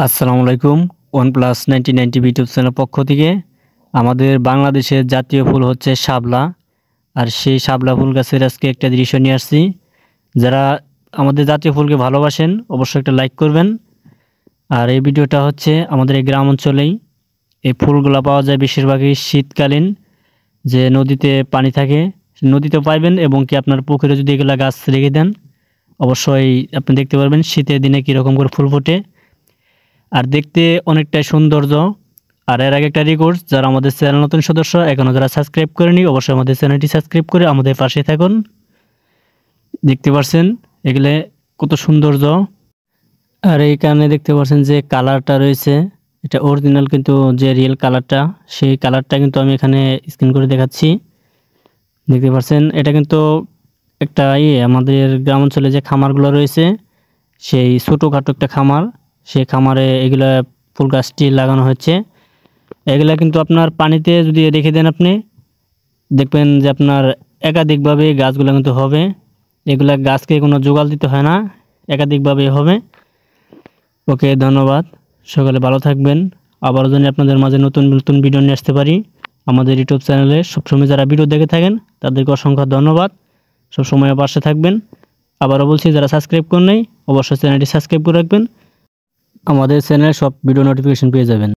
আসসালামু আলাইকুম। OnePlus 9090 YouTube channel পক্ষ থেকে আমাদের বাংলাদেশের জাতীয় ফুল হচ্ছে শাপলা। আর সেই শাপলা ফুল গাছের আজকে একটা দৃশ্য নিয়ে আসছি। যারা আমাদের জাতীয় ফুলকে ভালোবাসেন অবশ্যই একটা লাইক করবেন। আর এই ভিডিওটা হচ্ছে আমাদের এই গ্রাম অঞ্চলেই এই ফুলগুলা পাওয়া যায় বেশিরভাগই শীতকালীন, যে নদীতে পানি থাকে নদীতেও পাইবেন, এবং কি আপনার পুকুরে যদি এগুলা গাছ রেখে দেন অবশ্যই আপনি দেখতে পারবেন শীতের দিনে কীরকম করে ফুল ফোটে। আর দেখতে অনেকটাই সৌন্দর্য। আর এর আগে একটা রিকোয়েস্ট, যারা আমাদের চ্যানেল নতুন সদস্য এখনও যারা সাবস্ক্রাইব করেনি অবশ্যই আমাদের চ্যানেলটি সাবস্ক্রাইব করে আমাদের পাশে থাকুন। দেখতে পাচ্ছেন এগুলো কত সৌন্দর্য। আর এই কারণে দেখতে পাচ্ছেন যে কালারটা রয়েছে, এটা অরিজিনাল, কিন্তু যে রিয়েল কালারটা সেই কালারটা কিন্তু আমি এখানে স্ক্রিন করে দেখাচ্ছি। দেখতে পাচ্ছেন এটা কিন্তু একটা আমাদের গ্রাম অঞ্চলে যে খামারগুলো রয়েছে সেই ছোটোখাটো একটা খামার, সেই খামারে এগুলা ফুল গাছটি লাগানো হচ্ছে। এগুলা কিন্তু আপনার পানিতে যদি রেখে দেন আপনি দেখবেন যে আপনার একাধিকভাবে গাছগুলো কিন্তু হবে। এগুলা গাছকে কোনো জোগাল দিতে হয় না, একাধিকভাবে হবে। ওকে, ধন্যবাদ। সকালে ভালো থাকবেন। আবারও জানি আপনাদের মাঝে নতুন নতুন ভিডিও নিয়ে আসতে পারি। আমাদের ইউটিউব চ্যানেলে সবসময় যারা ভিডিও দেখে থাকেন তাদেরকে অসংখ্য ধন্যবাদ। সবসময় পাশে থাকবেন। আবারও বলছি, যারা সাবস্ক্রাইব করেন নাই অবশ্যই চ্যানেলটি সাবস্ক্রাইব করে রাখবেন। আমাদের চ্যানেলে সব ভিডিও নোটিফিকেশন পেয়ে যাবেন।